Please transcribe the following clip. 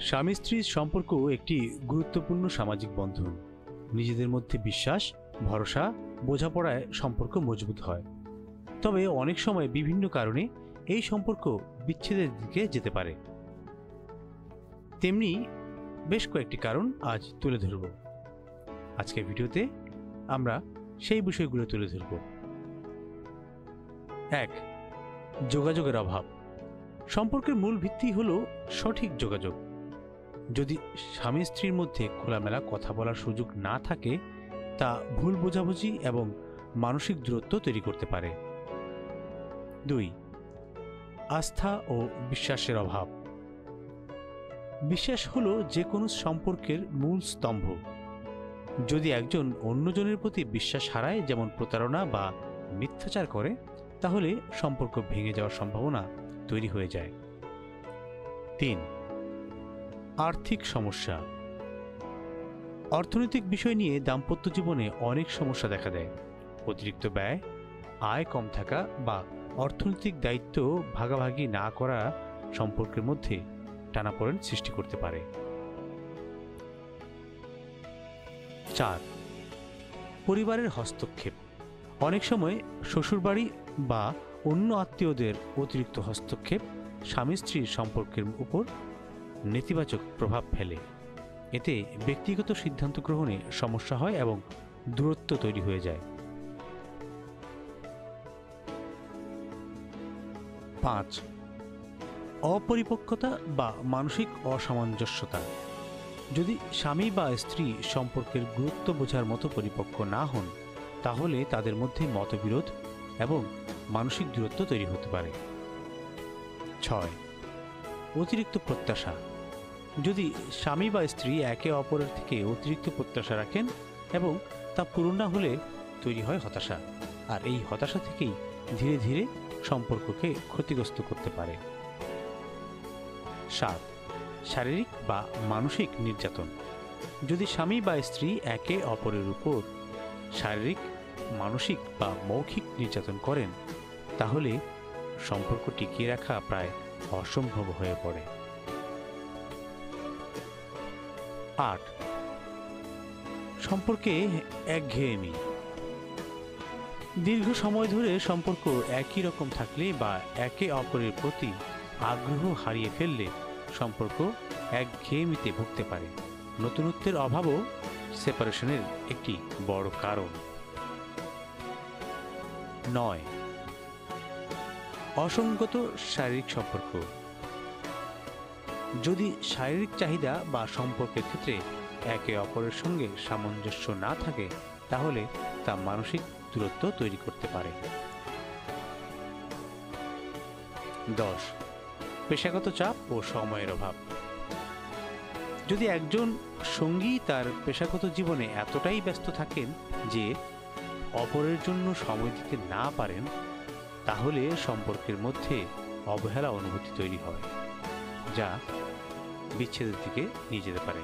স্বামী স্ত্রীর সম্পর্ক একটি গুরুত্বপূর্ণ সামাজিক বন্ধন। নিজেদের মধ্যে বিশ্বাস, ভরসা, বোঝাপড়ায় সম্পর্ক মজবুত হয়। তবে অনেক সময় বিভিন্ন কারণে এই সম্পর্ক বিচ্ছেদের দিকে যেতে পারে। তেমনি বেশ কয়েকটি কারণ আজ তুলে ধরব। আজকের ভিডিওতে আমরা সেই বিষয়গুলো তুলে ধরব। 1. যোগাযোগের অভাব। সম্পর্কের মূল ভিত্তি হলো সঠিক যোগাযোগ। যদি স্বামী স্ত্রীর মধ্যে খোলামেলা কথা বলার সুযোগ না থাকে, তা ভুল বোঝাবুঝি এবং মানসিক দূরত্ব তৈরি করতে পারে। 2. আস্থা ও বিশ্বাসের অভাব। বিশ্বাস হলো যে কোনো সম্পর্কের মূল স্তম্ভ। যদি একজন অন্যজনের প্রতি বিশ্বাস হারায়, যেমন প্রতারণা বা মিথ্যাচার করে, তাহলে সম্পর্ক ভেঙে যাওয়ার সম্ভাবনা তৈরি হয়ে যায়। 3. আর্থিক সমস্যা। অর্থনৈতিক বিষয় নিয়ে দাম্পত্য জীবনে অনেক সমস্যা দেখা দেয়। অতিরিক্ত ব্যয়, আয় কম থাকা বা অর্থনৈতিক দায়িত্ব ভাগাভাগি না করা সম্পর্কের মধ্যে টানাপোড়েন সৃষ্টি করতে পারে। 4. পরিবারের হস্তক্ষেপ। অনেক সময় শ্বশুরবাড়ি বা অন্য আত্মীয়দের অতিরিক্ত হস্তক্ষেপ স্বামী স্ত্রীর সম্পর্কের উপর নেতিবাচক প্রভাব ফেলে। এতে ব্যক্তিগত সিদ্ধান্ত গ্রহণে সমস্যা হয় এবং দূরত্ব তৈরি হয়ে যায়। 5. অপরিপক্কতা বা মানসিক অসামঞ্জস্যতা। যদি স্বামী বা স্ত্রী সম্পর্কের গুরুত্ব বোঝার মতো পরিপক্ক না হন, তাহলে তাদের মধ্যে মতবিরোধ এবং মানসিক দূরত্ব তৈরি হতে পারে। 6. অতিরিক্ত প্রত্যাশা। যদি স্বামী বা স্ত্রী একে অপরের থেকে অতিরিক্ত প্রত্যাশা রাখেন এবং তা পূরণ না হলে তৈরি হয় হতাশা, আর এই হতাশা থেকেই ধীরে ধীরে সম্পর্ককে ক্ষতিগ্রস্ত করতে পারে। 7. শারীরিক বা মানসিক নির্যাতন। যদি স্বামী বা স্ত্রী একে অপরের উপর শারীরিক, মানসিক বা মৌখিক নির্যাতন করেন, তাহলে সম্পর্ক টিকিয়ে রাখা প্রায় অসম্ভব হয়ে পড়ে। 8. সম্পর্কে একঘেয়েমি। দীর্ঘ সময় ধরে সম্পর্ক একই রকম থাকলে বা একে অপরের প্রতি আগ্রহ হারিয়ে ফেললে সম্পর্ক একঘেয়েমিতে ভুগতে পারে। নতুনত্বের অভাবও সেপারেশনের একটি বড় কারণ। 9. অসঙ্গত শারীরিক সম্পর্ক। যদি শারীরিক চাহিদা বা সম্পর্কের ক্ষেত্রে একে অপরের সঙ্গে সামঞ্জস্য না থাকে, তাহলে তা মানসিক দূরত্ব তৈরি করতে পারে। 10. পেশাগত চাপ ও সময়ের অভাব। যদি একজন সঙ্গী তার পেশাগত জীবনে এতটাই ব্যস্ত থাকেন যে অপরের জন্য সময় দিতে না পারেন, তাহলে সম্পর্কের মধ্যে অবহেলা অনুভূতি তৈরি হয়, যা বিচ্ছেদের দিকে নিয়ে যেতে পারে।